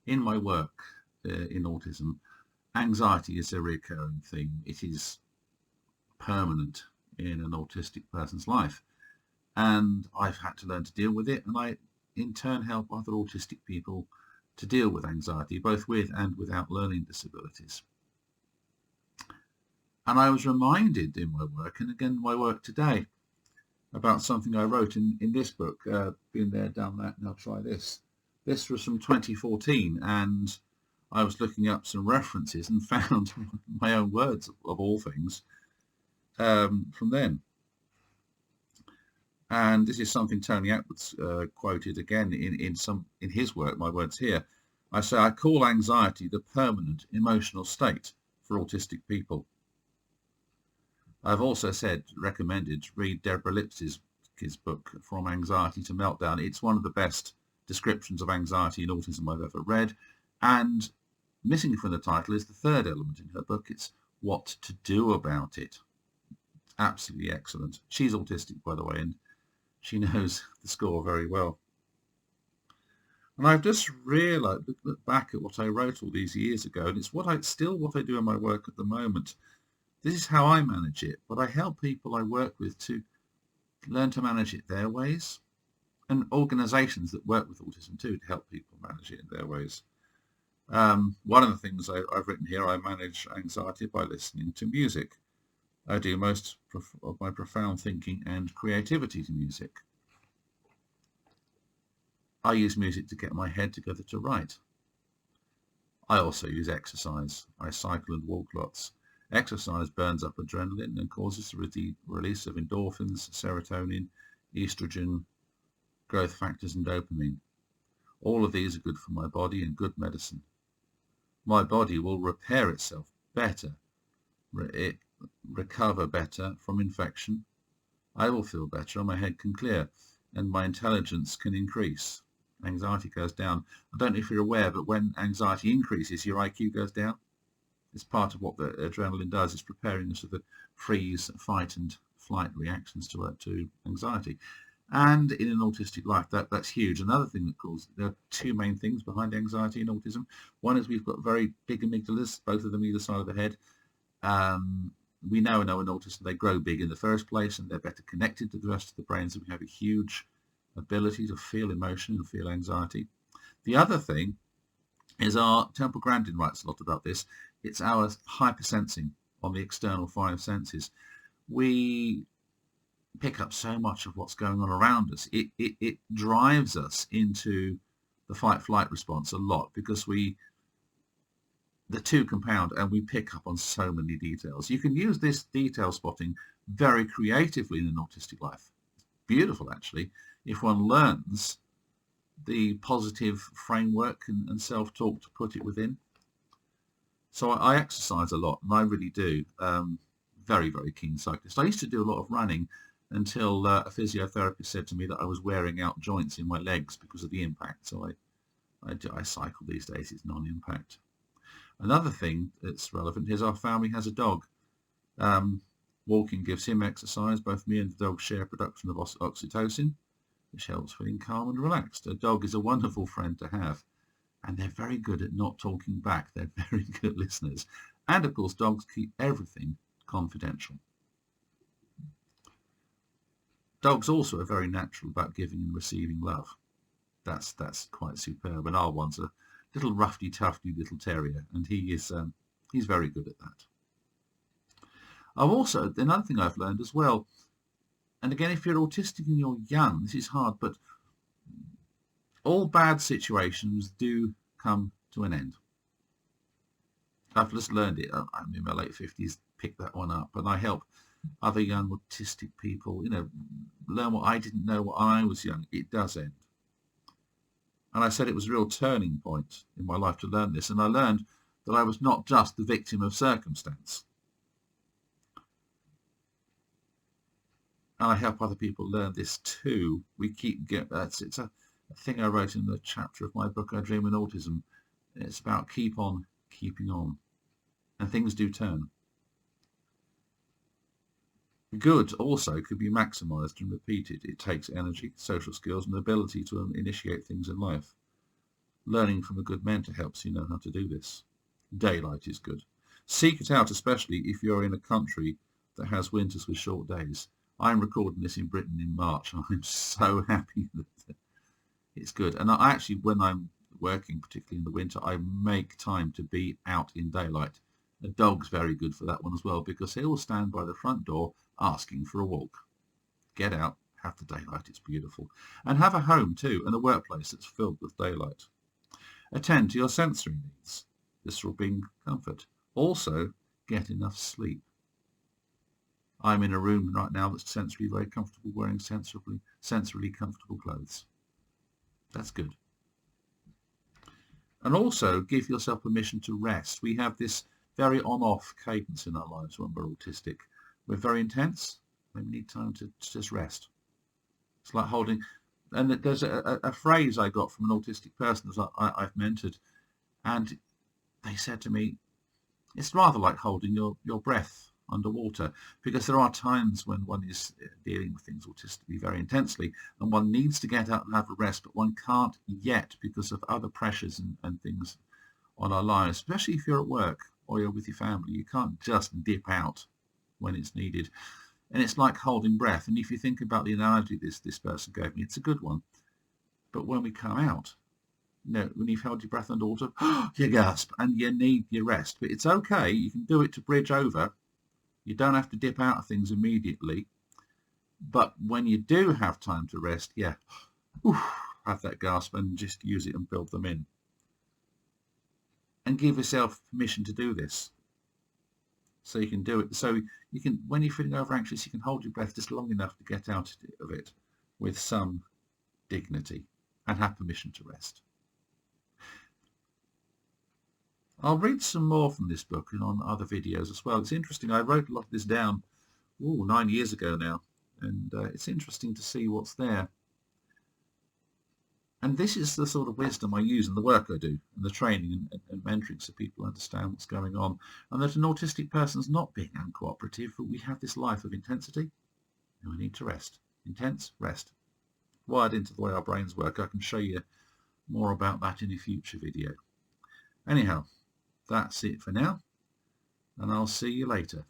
In my work in autism, anxiety is a recurring thing. It is permanent in an autistic person's life. And I've had to learn to deal with it. And I, in turn, help other autistic people to deal with anxiety, both with and without learning disabilities. And I was reminded in my work, and again my work today, about something I wrote in this book, Been There, Done That, Now Try This. This was from 2014, and I was looking up some references and found my own words, of all things, from then. And this is something Tony Atwood's quoted again in his work, my words here. I say, I call anxiety the permanent emotional state for autistic people. I've also recommended, read Deborah Lips's book, From Anxiety to Meltdown. It's one of the best descriptions of anxiety and autism I've ever read. And missing from the title is the third element in her book. It's what to do about it. Absolutely excellent. She's autistic, by the way, and she knows the score very well. And I've just realised, look back at what I wrote all these years ago, and it's still what I do in my work at the moment. This is how I manage it, but I help people I work with to learn to manage it their ways, and organisations that work with autism too, to help people manage it in their ways. One of the things I've written here, I manage anxiety by listening to music. I do most of my profound thinking and creativity to music. I use music to get my head together to write. I also use exercise. I cycle and walk lots. Exercise burns up adrenaline and causes the release of endorphins, serotonin, estrogen, growth factors and dopamine. All of these are good for my body and good medicine. My body will repair itself better, recover better from infection. I will feel better and my head can clear and my intelligence can increase. Anxiety goes down. I don't know if you're aware, but when anxiety increases, your IQ goes down. It's part of what the adrenaline does. It's preparing us for the freeze, fight, and flight reactions to anxiety. And in an autistic life, that's huge. Another thing that causes, there are two main things behind anxiety in autism. One is we've got very big amygdalas, both of them either side of the head. We know in autism they grow big in the first place, and they're better connected to the rest of the brain, so we have a huge ability to feel emotion and feel anxiety. The other thing is our Temple Grandin writes a lot about this. It's our hypersensing on the external five senses. We pick up so much of what's going on around us. It drives us into the fight-flight response a lot because the two compound and we pick up on so many details. You can use this detail spotting very creatively in an autistic life. It's beautiful, actually, if one learns the positive framework and self-talk to put it within. So I exercise a lot, and I really do. Very, very keen cyclist. I used to do a lot of running until a physiotherapist said to me that I was wearing out joints in my legs because of the impact. So I cycle these days. It's non-impact. Another thing that's relevant is our family has a dog. Walking gives him exercise. Both me and the dog share production of oxytocin, which helps feeling calm and relaxed. A dog is a wonderful friend to have, and they're very good at not talking back. They're very good listeners. And of course, dogs keep everything confidential. Dogs also are very natural about giving and receiving love. That's quite superb. And our one's a little roughy-tufty little terrier, and he's very good at that. Another thing I've learned as well, and again, if you're autistic and you're young, this is hard, but all bad situations do come to an end. I've just learned it. I'm in my late 50s, picked that one up, and I help other young autistic people, learn what I didn't know when I was young. It does end. And I said it was a real turning point in my life to learn this, and I learned that I was not just the victim of circumstance. And I help other people learn this too. It's a thing I wrote in the chapter of my book, I Dream in Autism. It's about keep on keeping on. And things do turn. Good also could be maximized and repeated. It takes energy, social skills, and the ability to initiate things in life. Learning from a good mentor helps you know how to do this. Daylight is good. Seek it out, especially if you're in a country that has winters with short days. I'm recording this in Britain in March. I'm so happy that it's good. And I actually, when I'm working, particularly in the winter, I make time to be out in daylight. A dog's very good for that one as well, because he will stand by the front door asking for a walk. Get out, have the daylight, it's beautiful. And have a home too, and a workplace that's filled with daylight. Attend to your sensory needs. This will bring comfort. Also, get enough sleep. I'm in a room right now that's sensorily very comfortable, wearing sensorily comfortable clothes. That's good. And also give yourself permission to rest. We have this very on-off cadence in our lives when we're autistic. We're very intense, and we need time to just rest. It's like holding, and there's a phrase I got from an autistic person that I've mentored, and they said to me, it's rather like holding your breath underwater, because there are times when one is dealing with things autistically very intensely and one needs to get up and have a rest, but one can't yet because of other pressures and things on our lives, especially if you're at work or you're with your family. You can't just dip out when it's needed. And it's like holding breath. And if you think about the analogy this person gave me, it's a good one. But when we come out, when you've held your breath underwater, you gasp and you need your rest. But it's okay. You can do it to bridge over. You don't have to dip out of things immediately. But when you do have time to rest, have that gasp and just use it and build them in. And give yourself permission to do this. So you can do it. So you can, when you're feeling over anxious, you can hold your breath just long enough to get out of it with some dignity and have permission to rest. I'll read some more from this book and on other videos as well. It's interesting. I wrote a lot of this down 9 years ago now, and it's interesting to see what's there. And this is the sort of wisdom I use in the work I do, and the training and mentoring, so people understand what's going on, and that an autistic person's not being uncooperative, but we have this life of intensity, and we need to rest. Intense, rest. Wired into the way our brains work. I can show you more about that in a future video. Anyhow, that's it for now, and I'll see you later.